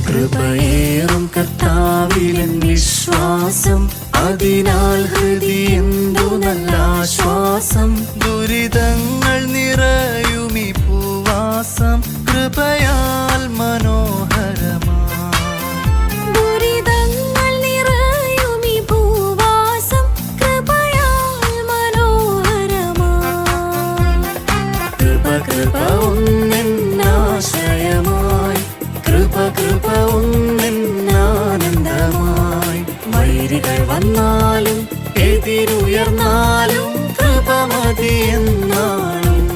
കൃപയേറും കർത്താവിലെൻ വിശ്വാസം, അതിനാൽ ഹൃദയെന്തു നല്ല ആശ്വാസം. ദുരിതങ്ങൾ നിറയുമീ ഭൂവാസം കൃപയാൽ മനോഹരമാ. ദുരിതങ്ങൾ നിറയുമീ ഭൂവാസം കൃപയാൽ മനോഹരമാ. കൃപ കൃപ ഒന്നെന്നാശ്രയമായി, കൃപ കൃപ ഒന്നെന്നാനന്ദമായി. വൈരികൾ വന്നാലും എതിരുയർന്നാലും കൃപ മതി എന്നാളും.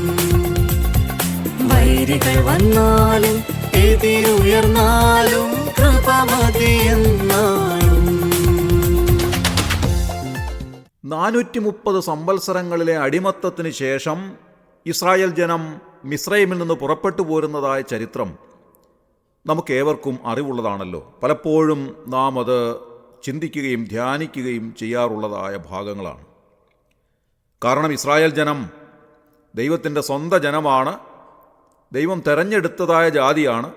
വൈരികൾ വന്നാലും എതിരുയർന്നാലും കൃപ മതി എന്നാളും. 430 സംവത്സരങ്ങളിലെ അടിമത്തത്തിന് ശേഷം ഇസ്രായേൽ ജനം മിസ്രൈമിൽ നിന്ന് പുറപ്പെട്ടു പോരുന്നതായ ചരിത്രം നമുക്കേവർക്കും അറിവുള്ളതാണല്ലോ. പലപ്പോഴും നാം അത് ചിന്തിക്കുകയും ധ്യാനിക്കുകയും ചെയ്യാറുള്ളതായ ഭാഗങ്ങളാണ്. കാരണം ഇസ്രായേൽ ജനം ദൈവത്തിൻ്റെ സ്വന്തം ജനമാണ്, ദൈവം തെരഞ്ഞെടുത്തതായ ജാതിയാണ്,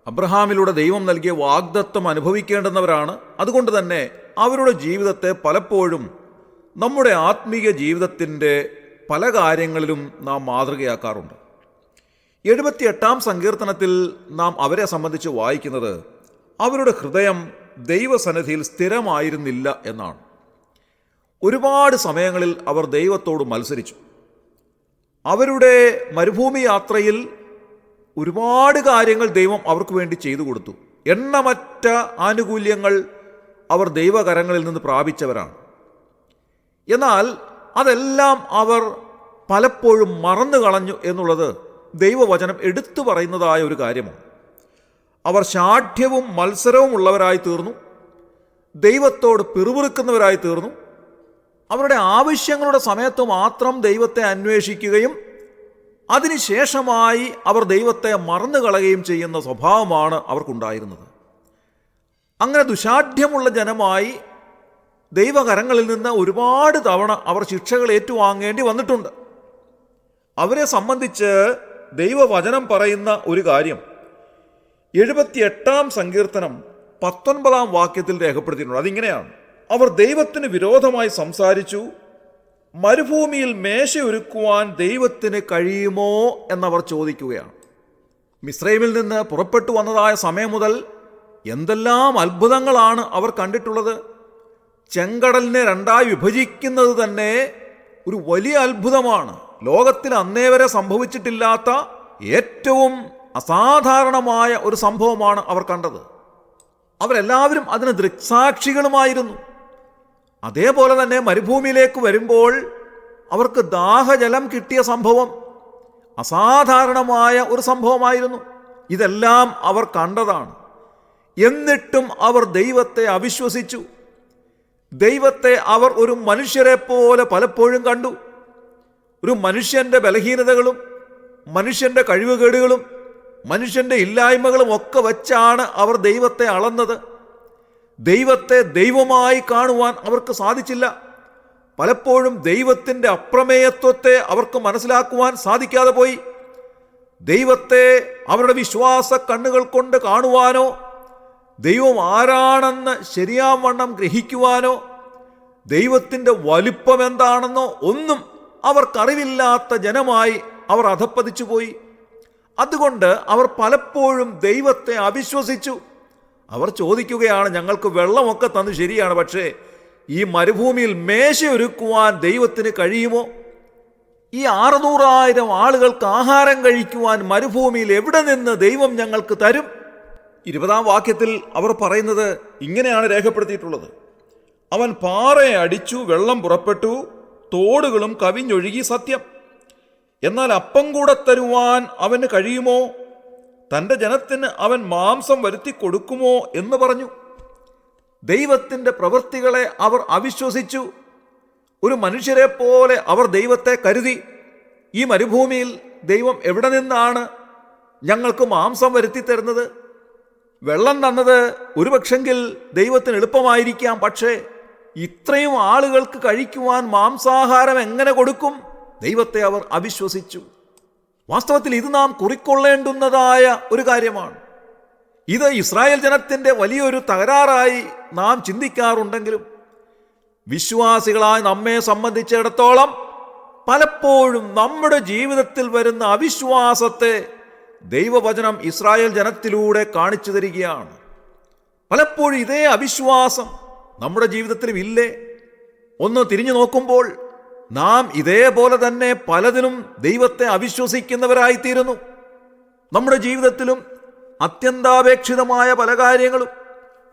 അബ്രഹാമിലൂടെ ദൈവം നൽകിയ വാഗ്ദത്തം അനുഭവിക്കേണ്ടുന്നവരാണ്. അതുകൊണ്ട് തന്നെ അവരുടെ ജീവിതത്തെ പലപ്പോഴും നമ്മുടെ ആത്മീയ ജീവിതത്തിൻ്റെ പല കാര്യങ്ങളിലും നാം മാതൃകയാക്കാറുണ്ട്. 78-ാം സങ്കീർത്തനത്തിൽ നാം അവരെ സംബന്ധിച്ച് വായിക്കുന്നത് അവരുടെ ഹൃദയം ദൈവസന്നിധിയിൽ സ്ഥിരമായിരുന്നില്ല എന്നാണ്. ഒരുപാട് സമയങ്ങളിൽ അവർ ദൈവത്തോട് മത്സരിച്ചു. അവരുടെ മരുഭൂമി യാത്രയിൽ ഒരുപാട് കാര്യങ്ങൾ ദൈവം അവർക്ക് വേണ്ടി ചെയ്തു കൊടുത്തു. എണ്ണമറ്റ ആനുകൂല്യങ്ങൾ അവർ ദൈവകരങ്ങളിൽ നിന്ന് പ്രാപിച്ചവരാണ്. എന്നാൽ അതെല്ലാം അവർ പലപ്പോഴും മറന്നു കളഞ്ഞു എന്നുള്ളത് ദൈവവചനം എടുത്തു പറയുന്നതായ ഒരു കാര്യമാണ്. അവർ ശാഠ്യവും മത്സരവും ഉള്ളവരായി തീർന്നു, ദൈവത്തോട് പിറുപിറുക്കുന്നവരായി തീർന്നു. അവരുടെ ആവശ്യങ്ങളുടെ സമയത്ത് മാത്രം ദൈവത്തെ അന്വേഷിക്കുകയും അതിനുശേഷമായി അവർ ദൈവത്തെ മറന്നു കളയുകയും ചെയ്യുന്ന സ്വഭാവമാണ് അവർക്കുണ്ടായിരുന്നത്. അങ്ങനെ ദുശാഠ്യമുള്ള ജനമായി ദൈവകരങ്ങളിൽ നിന്ന് ഒരുപാട് തവണ അവർ ശിക്ഷകൾ ഏറ്റുവാങ്ങേണ്ടി വന്നിട്ടുണ്ട്. അവരെ സംബന്ധിച്ച് ദൈവവചനം പറയുന്ന ഒരു കാര്യം 78-ാം സങ്കീർത്തനം 19-ാം വാക്യത്തിൽ രേഖപ്പെടുത്തിയിട്ടുണ്ട്. അതിങ്ങനെയാണ്: അവർ ദൈവത്തിന് വിരോധമായി സംസാരിച്ചു, മരുഭൂമിയിൽ മേശയൊരുക്കുവാൻ ദൈവത്തിന് കഴിയുമോ എന്നവർ ചോദിക്കുകയാണ്. മിസ്രൈമിൽ നിന്ന് പുറപ്പെട്ടു വന്നതായ സമയം മുതൽ എന്തെല്ലാം അത്ഭുതങ്ങളാണ് അവർ കണ്ടിട്ടുള്ളത്. ചെങ്കടലിനെ രണ്ടായി വിഭജിക്കുന്നത് തന്നെ ഒരു വലിയ അത്ഭുതമാണ്. ലോകത്തിൽ അന്നേ വരെ സംഭവിച്ചിട്ടില്ലാത്ത ഏറ്റവും അസാധാരണമായ ഒരു സംഭവമാണ് അവർ കണ്ടത്. അവരെല്ലാവരും അതിന് ദൃക്സാക്ഷികളുമായിരുന്നു. അതേപോലെ തന്നെ മരുഭൂമിയിലേക്ക് വരുമ്പോൾ അവർക്ക് ദാഹജലം കിട്ടിയ സംഭവം അസാധാരണമായ ഒരു സംഭവമായിരുന്നു. ഇതെല്ലാം അവർ കണ്ടതാണ്. എന്നിട്ടും അവർ ദൈവത്തെ അവിശ്വസിച്ചു. ദൈവത്തെ അവർ ഒരു മനുഷ്യരെ പോലെ പലപ്പോഴും കണ്ടു. ഒരു മനുഷ്യൻ്റെ ബലഹീനതകളും മനുഷ്യൻ്റെ കഴിവുകേടുകളും മനുഷ്യൻ്റെ ഇല്ലായ്മകളും ഒക്കെ വച്ചാണ് അവർ ദൈവത്തെ അളന്നത്. ദൈവത്തെ ദൈവമായി കാണുവാൻ അവർക്ക് സാധിച്ചില്ല. പലപ്പോഴും ദൈവത്തിൻ്റെ അപ്രമേയത്വത്തെ അവർക്ക് മനസ്സിലാക്കുവാൻ സാധിക്കാതെ പോയി. ദൈവത്തെ അവരുടെ വിശ്വാസ കണ്ണുകൾ കൊണ്ട് കാണുവാനോ ദൈവം ആരാണെന്ന് ശരിയാവണ്ണം ഗ്രഹിക്കുവാനോ ദൈവത്തിൻ്റെ വലിപ്പം എന്താണെന്നോ ഒന്നും അവർക്കറിവില്ലാത്ത ജനമായി അവർ അധപ്പതിച്ചു പോയി. അതുകൊണ്ട് അവർ പലപ്പോഴും ദൈവത്തെ അവിശ്വസിച്ചു. അവർ ചോദിക്കുകയാണ്, ഞങ്ങൾക്ക് വെള്ളമൊക്കെ തന്നു ശരിയാണ്, പക്ഷേ ഈ മരുഭൂമിയിൽ മേശയൊരുക്കുവാൻ ദൈവത്തിന് കഴിയുമോ? ഈ 600,000 ആളുകൾക്ക് ആഹാരം കഴിക്കുവാൻ മരുഭൂമിയിൽ എവിടെ നിന്ന് ദൈവം ഞങ്ങൾക്ക് തരും? 20-ാം വാക്യത്തിൽ അവർ പറയുന്നത് ഇങ്ങനെയാണ് രേഖപ്പെടുത്തിയിട്ടുള്ളത്: അവൻ പാറയെ അടിച്ചു, വെള്ളം പുറപ്പെട്ടു, തോടുകളും കവിഞ്ഞൊഴുകി. സത്യം. എന്നാൽ അപ്പം കൂടെ തരുവാൻ അവന് കഴിയുമോ? തൻ്റെ ജനത്തിന് അവൻ മാംസം വരുത്തി കൊടുക്കുമോ എന്ന് പറഞ്ഞു. ദൈവത്തിൻ്റെ പ്രവൃത്തികളെ അവർ അവിശ്വസിച്ചു. ഒരു മനുഷ്യരെ പോലെ അവർ ദൈവത്തെ കരുതി. ഈ മരുഭൂമിയിൽ ദൈവം എവിടെ നിന്നാണ് ഞങ്ങൾക്ക് മാംസം വരുത്തി തരുന്നത്? വെള്ളം തന്നത് ഒരുപക്ഷെങ്കിൽ ദൈവത്തിന് എളുപ്പമായിരിക്കാം, പക്ഷേ ഇത്രയും ആളുകൾക്ക് കഴിക്കുവാൻ മാംസാഹാരം എങ്ങനെ കൊടുക്കും? ദൈവത്തെ അവർ അവിശ്വസിച്ചു. വാസ്തവത്തിൽ ഇത് നാം കുറിക്കൊള്ളേണ്ടുന്നതായ ഒരു കാര്യമാണ്. ഇത് ഇസ്രായേൽ ജനത്തിൻ്റെ വലിയൊരു തകരാറായി നാം ചിന്തിക്കാറുണ്ടെങ്കിലും വിശ്വാസികളായി നമ്മെ സംബന്ധിച്ചിടത്തോളം പലപ്പോഴും നമ്മുടെ ജീവിതത്തിൽ വരുന്ന അവിശ്വാസത്തെ ദൈവവചനം ഇസ്രായേൽ ജനത്തിലൂടെ കാണിച്ചു തരികയാണ്. പലപ്പോഴും ഇതേ അവിശ്വാസം നമ്മുടെ ജീവിതത്തിലും ഇല്ലേ? ഒന്ന് തിരിഞ്ഞു നോക്കുമ്പോൾ നാം ഇതേപോലെ തന്നെ പലതിനും ദൈവത്തെ അവിശ്വസിക്കുന്നവരായിത്തീരുന്നു. നമ്മുടെ ജീവിതത്തിലും അത്യന്താപേക്ഷിതമായ പല കാര്യങ്ങളും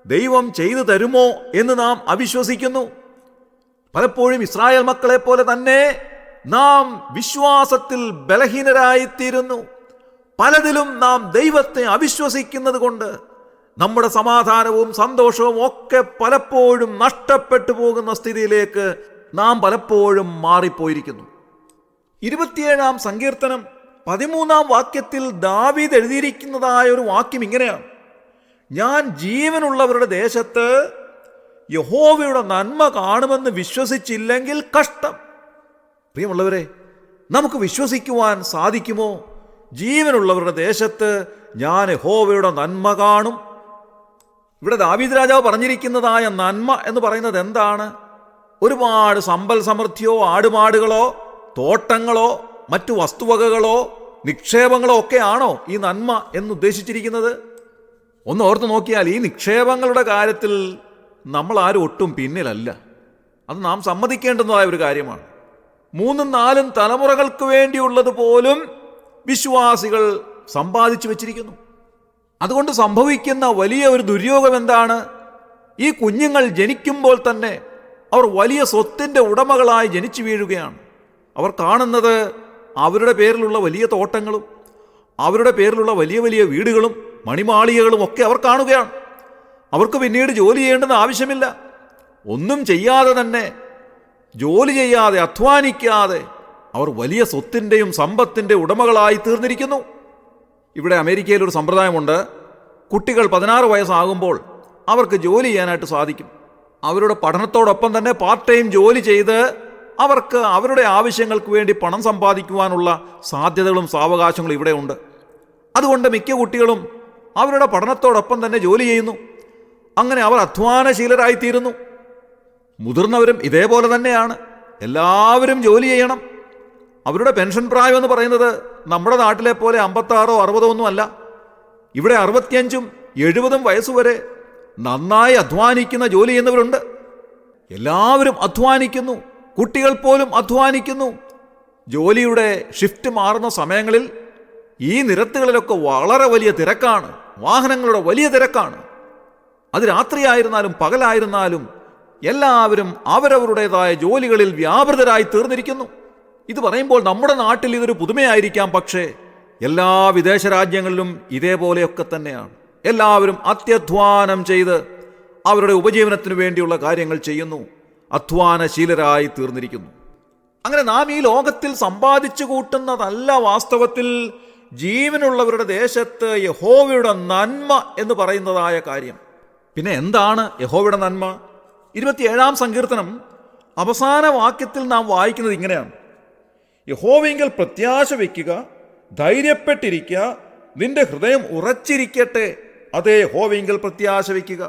ദൈവം ചെയ്തു തരുമോ എന്ന് നാം അവിശ്വസിക്കുന്നു. പലപ്പോഴും ഇസ്രായേൽ മക്കളെ പോലെ തന്നെ നാം വിശ്വാസത്തിൽ ബലഹീനരായിത്തീരുന്നു. പലതിലും നാം ദൈവത്തെ അവിശ്വസിക്കുന്നത് കൊണ്ട് നമ്മുടെ സമാധാനവും സന്തോഷവും ഒക്കെ പലപ്പോഴും നഷ്ടപ്പെട്ടു പോകുന്ന സ്ഥിതിയിലേക്ക് നാം പലപ്പോഴും മാറിപ്പോയിരിക്കുന്നു. 27-ാം സങ്കീർത്തനം 13-ാം വാക്യത്തിൽ ദാവീദ് എഴുതിയിരിക്കുന്നതായ ഒരു വാക്യം ഇങ്ങനെയാണ്: ഞാൻ ജീവനുള്ളവരുടെ ദേശത്ത് യഹോവയുടെ നന്മ കാണുമെന്ന് വിശ്വസിച്ചില്ലെങ്കിൽ കഷ്ടം. പ്രിയമുള്ളവരെ, നമുക്ക് വിശ്വസിക്കുവാൻ സാധിക്കുമോ? ജീവനുള്ളവരുടെ ദേശത്ത് ഞാൻ യഹോവയുടെ നന്മ കാണും. ഇവിടെ ദാവീദ് രാജാവ് പറഞ്ഞിരിക്കുന്നതായ നന്മ എന്ന് പറയുന്നത് എന്താണ്? ഒരുപാട് സമ്പൽ സമൃദ്ധിയോ ആടുമാടുകളോ തോട്ടങ്ങളോ മറ്റു വസ്തുവകകളോ നിക്ഷേപങ്ങളോ ഒക്കെയാണോ ഈ നന്മ എന്നുദ്ദേശിച്ചിരിക്കുന്നത്? ഒന്ന് ഓർത്ത് നോക്കിയാൽ ഈ നിക്ഷേപങ്ങളുടെ കാര്യത്തിൽ നമ്മൾ ആരും ഒട്ടും പിന്നിലല്ല. അത് നാം സമ്മതിക്കേണ്ടുന്നതായ ഒരു കാര്യമാണ്. 3-4 തലമുറകൾക്ക് വേണ്ടിയുള്ളത് പോലും വിശ്വാസികൾ സമ്പാദിച്ചു വച്ചിരിക്കുന്നു. അതുകൊണ്ട് സംഭവിക്കുന്ന വലിയ ഒരു ദുര്യോഗം എന്താണ്? ഈ കുഞ്ഞുങ്ങൾ ജനിക്കുമ്പോൾ തന്നെ അവർ വലിയ സ്വത്തിൻ്റെ ഉടമകളായി ജനിച്ചു വീഴുകയാണ്. അവർ കാണുന്നത് അവരുടെ പേരിലുള്ള വലിയ തോട്ടങ്ങളും അവരുടെ പേരിലുള്ള വലിയ വലിയ വീടുകളും മണിമാളികകളും ഒക്കെ അവർ കാണുകയാണ്. അവർക്ക് പിന്നീട് ജോലി ചെയ്യേണ്ടെന്ന് ആവശ്യമില്ല. ഒന്നും ചെയ്യാതെ തന്നെ, ജോലി ചെയ്യാതെ അധ്വാനിക്കാതെ അവർ വലിയ സ്വത്തിൻ്റെയും സമ്പത്തിൻ്റെ ഉടമകളായി തീർന്നിരിക്കുന്നു. ഇവിടെ അമേരിക്കയിൽ ഒരു സമ്പ്രദായമുണ്ട്. കുട്ടികൾ 16 വയസ്സാകുമ്പോൾ അവർക്ക് ജോലി ചെയ്യാനായിട്ട് സാധിക്കും. അവരുടെ പഠനത്തോടൊപ്പം തന്നെ പാർട്ട് ടൈം ജോലി ചെയ്ത് അവർക്ക് അവരുടെ ആവശ്യങ്ങൾക്ക് വേണ്ടി പണം സമ്പാദിക്കുവാനുള്ള സാധ്യതകളും സാവകാശങ്ങളും ഇവിടെ ഉണ്ട്. അതുകൊണ്ട് മിക്ക കുട്ടികളും അവരുടെ പഠനത്തോടൊപ്പം തന്നെ ജോലി ചെയ്യുന്നു. അങ്ങനെ അവർ അധ്വാനശീലരായിത്തീരുന്നു. മുതിർന്നവരും ഇതേപോലെ തന്നെയാണ്. എല്ലാവരും ജോലി ചെയ്യണം. അവരുടെ പെൻഷൻ പ്രായം എന്ന് പറയുന്നത് നമ്മുടെ നാട്ടിലെ പോലെ 56 or 60 ഒന്നും അല്ല. ഇവിടെ 65 70 വയസ്സുവരെ നന്നായി അധ്വാനിക്കുന്ന ജോലി ചെയ്യുന്നവരുണ്ട്. എല്ലാവരും അധ്വാനിക്കുന്നു. കുട്ടികൾ പോലും അധ്വാനിക്കുന്നു. ജോലിയുടെ ഷിഫ്റ്റ് മാറുന്ന സമയങ്ങളിൽ ഈ നിരത്തുകളിലൊക്കെ വളരെ വലിയ തിരക്കാണ്. വാഹനങ്ങളുടെ വലിയ തിരക്കാണ്. അത് രാത്രിയായിരുന്നാലും പകലായിരുന്നാലും എല്ലാവരും അവരവരുടേതായ ജോലികളിൽ വ്യാപൃതരായി തീർന്നിരിക്കുന്നു. ഇത് പറയുമ്പോൾ നമ്മുടെ നാട്ടിൽ ഇതൊരു പുതുമയായിരിക്കാം. പക്ഷേ എല്ലാ വിദേശ രാജ്യങ്ങളിലും ഇതേപോലെയൊക്കെ തന്നെയാണ്. എല്ലാവരും അത്യധ്വാനം ചെയ്ത് അവരുടെ ഉപജീവനത്തിനു വേണ്ടിയുള്ള കാര്യങ്ങൾ ചെയ്യുന്നു. അധ്വാനശീലരായി തീർന്നിരിക്കുന്നു. അങ്ങനെ നാം ഈ ലോകത്തിൽ സമ്പാദിച്ചു കൂട്ടുന്നതല്ല വാസ്തവത്തിൽ ജീവനുള്ളവരുടെ ദേശത്ത് യഹോവയുടെ നന്മ എന്ന് പറയുന്നതായ കാര്യം. പിന്നെ എന്താണ് യഹോവയുടെ നന്മ? 27-ാം സങ്കീർത്തനം അവസാന വാക്യത്തിൽ നാം വായിക്കുന്നത് ഇങ്ങനെയാണ്: യഹോവയിങ്കൽ പ്രത്യാശ വയ്ക്കുക, ധൈര്യപ്പെട്ടിരിക്കുക, നിന്റെ ഹൃദയം ഉറച്ചിരിക്കട്ടെ, അതേ യഹോവയിങ്കൽ പ്രത്യാശ വയ്ക്കുക.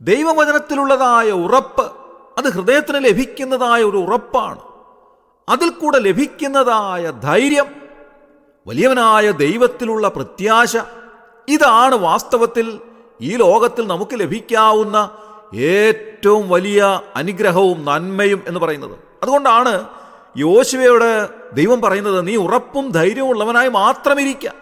ദൈവവചനത്തിലുള്ളതായ ഉറപ്പ് അത് ഹൃദയത്തിന് ലഭിക്കുന്നതായ ഒരു ഉറപ്പാണ്. അതിൽ കൂടെ ലഭിക്കുന്നതായ ധൈര്യം, വലിയവനായ ദൈവത്തിലുള്ള പ്രത്യാശ, ഇതാണ് വാസ്തവത്തിൽ ഈ ലോകത്തിൽ നമുക്ക് ലഭിക്കാവുന്ന ഏറ്റവും വലിയ അനുഗ്രഹവും നന്മയും എന്ന് പറയുന്നത്. അതുകൊണ്ടാണ് യോശുവയോട് ദൈവം പറയുന്നത്, നീ ഉറപ്പും ധൈര്യവും ഉള്ളവനായി മാത്രം ഇരിക്കുക.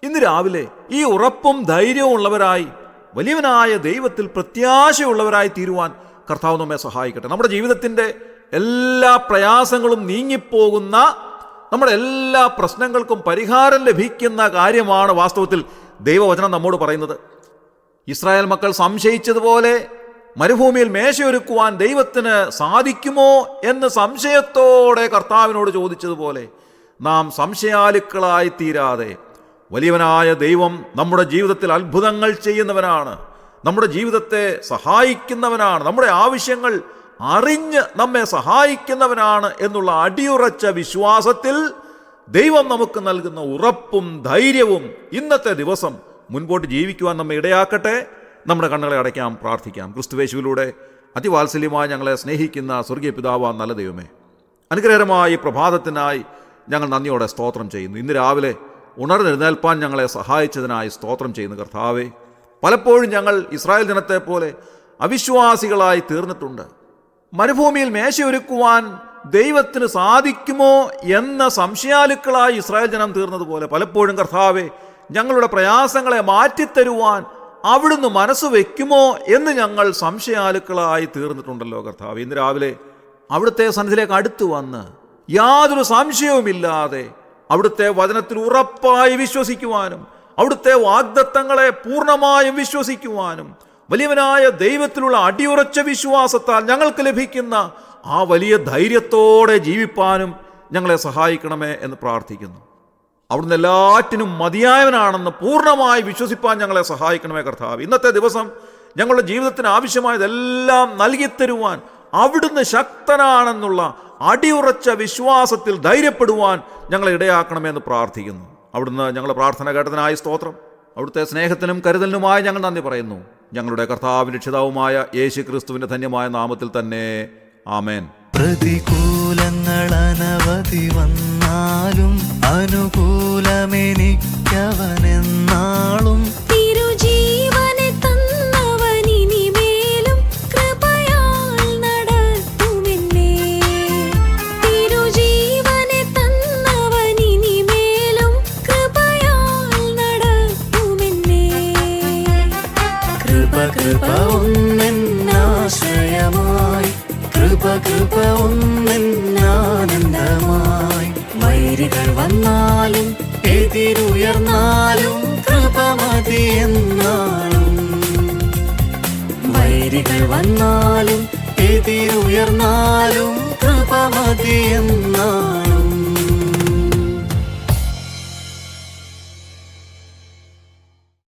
ഇന്ന് രാവിലെ ഈ ഉറപ്പും ധൈര്യവും ഉള്ളവരായി വലിയവനായ ദൈവത്തിൽ പ്രത്യാശയുള്ളവരായി തീരുവാൻ കർത്താവ് നമ്മെ സഹായിക്കട്ടെ. നമ്മുടെ ജീവിതത്തിൻ്റെ എല്ലാ പ്രയാസങ്ങളും നീങ്ങിപ്പോകുന്ന, നമ്മുടെ എല്ലാ പ്രശ്നങ്ങൾക്കും പരിഹാരം ലഭിക്കുന്ന കാര്യമാണ് വാസ്തവത്തിൽ ദൈവവചനം നമ്മോട് പറയുന്നത്. ഇസ്രായേൽ മക്കൾ സംശയിച്ചതുപോലെ മരുഭൂമിയിൽ മേശയൊരുക്കുവാൻ ദൈവത്തിന് സാധിക്കുമോ എന്ന് സംശയത്തോടെ കർത്താവിനോട് ചോദിച്ചതുപോലെ നാം സംശയാലുക്കളായി തീരാതെ വലിയവനായ ദൈവം നമ്മുടെ ജീവിതത്തിൽ അത്ഭുതങ്ങൾ ചെയ്യുന്നവനാണ്, നമ്മുടെ ജീവിതത്തെ സഹായിക്കുന്നവനാണ്, നമ്മുടെ ആവശ്യങ്ങൾ അറിഞ്ഞ് നമ്മെ സഹായിക്കുന്നവനാണ് എന്നുള്ള അടിയുറച്ച വിശ്വാസത്തിൽ ദൈവം നമുക്ക് നൽകുന്ന ഉറപ്പും ധൈര്യവും ഇന്നത്തെ ദിവസം മുൻപോട്ട് ജീവിക്കുവാൻ നമ്മെ ഇടയാക്കട്ടെ. നമ്മുടെ കണ്ണുകളെ അടയ്ക്കാം, പ്രാർത്ഥിക്കാം. ക്രിസ്തുവേശുവിലൂടെ അതിവാത്സല്യമായി ഞങ്ങളെ സ്നേഹിക്കുന്ന സ്വർഗീയ പിതാവാൻ നല്ല ദൈവമേ, അനുഗ്രഹകരമായ ഈ പ്രഭാതത്തിനായി ഞങ്ങൾ നന്ദിയോടെ സ്തോത്രം ചെയ്യുന്നു. ഇന്ന് രാവിലെ ഉണർന്നെഴുന്നേൽപ്പാൻ ഞങ്ങളെ സഹായിച്ചതിനായി സ്തോത്രം ചെയ്യുന്നു കർത്താവേ. പലപ്പോഴും ഞങ്ങൾ ഇസ്രായേൽ ജനത്തെ പോലെ അവിശ്വാസികളായി തീർന്നിട്ടുണ്ട്. മരുഭൂമിയിൽ മേശയൊരുക്കുവാൻ ദൈവത്തിന് സാധിക്കുമോ എന്ന സംശയാലുക്കളായി ഇസ്രായേൽ ജനം തീർന്നതുപോലെ പലപ്പോഴും കർത്താവെ, ഞങ്ങളുടെ പ്രയാസങ്ങളെ മാറ്റിത്തരുവാൻ അവിടുന്ന് മനസ്സ് വയ്ക്കുമോ എന്ന് ഞങ്ങൾ സംശയാലുക്കളായി തീർന്നിട്ടുണ്ടല്ലോ കർത്താവ്. ഇന്ന് രാവിലെ അവിടുത്തെ സന്നിധിയിലേക്ക് അടുത്തു വന്ന് യാതൊരു സംശയവുമില്ലാതെ അവിടുത്തെ വചനത്തിൽ ഉറപ്പായി വിശ്വസിക്കുവാനും അവിടുത്തെ വാഗ്ദത്തങ്ങളെ പൂർണ്ണമായും വിശ്വസിക്കുവാനും വലിയവനായ ദൈവത്തിലുള്ള അടിയുറച്ച വിശ്വാസത്താൽ ഞങ്ങൾക്ക് ലഭിക്കുന്ന ആ വലിയ ധൈര്യത്തോടെ ജീവിപ്പാനും ഞങ്ങളെ സഹായിക്കണമേ എന്ന് പ്രാർത്ഥിക്കുന്നു. അവിടുന്ന് എല്ലാറ്റിനും മതിയായവനാണെന്ന് പൂർണ്ണമായി വിശ്വസിപ്പാൻ ഞങ്ങളെ സഹായിക്കണമേ കർത്താവ്. ഇന്നത്തെ ദിവസം ഞങ്ങളുടെ ജീവിതത്തിന് ആവശ്യമായതെല്ലാം നൽകിത്തരുവാൻ അവിടുന്ന് ശക്തനാണെന്നുള്ള അടിയുറച്ച വിശ്വാസത്തിൽ ധൈര്യപ്പെടുവാൻ ഞങ്ങളെ ഇടയാക്കണമെന്ന് പ്രാർത്ഥിക്കുന്നു. അവിടുന്ന് ഞങ്ങളുടെ പ്രാർത്ഥന കേട്ടതിനായി സ്തോത്രം. അവിടുത്തെ സ്നേഹത്തിനും കരുതലിനുമായി ഞങ്ങൾ നന്ദി പറയുന്നു. ഞങ്ങളുടെ കർത്താവിന്റെ രക്ഷിതാവുമായ യേശു ക്രിസ്തുവിന്റെ ധന്യമായ നാമത്തിൽ തന്നെ ആമേൻ. പ്രതികൂലങ്ങൾ അനവധി വന്നാലും അനുകൂലമെനിക്കവനെന്നാളും തിരുജീവനെ തന്നവനിനിമേലും കൃപയാൽ നടത്തുമെന്നേ. തിരുജീവനെ തന്നവനിനിമേലും കൃപയാൽ നടത്തുമെന്നേ. കൃപ കൃപ ഒന്നെന്നാശ്രയമായി, കൃപ കൃപ ഒന്നെന്നാനന്ദമായി. വൈരികൾ വന്നാലും എതിരുയർന്നാലും കൃപ മതിയെന്നാളും. വൈരികൾ വന്നാലും എതിരുയർന്നാലും കൃപ മതിയെന്നാളും.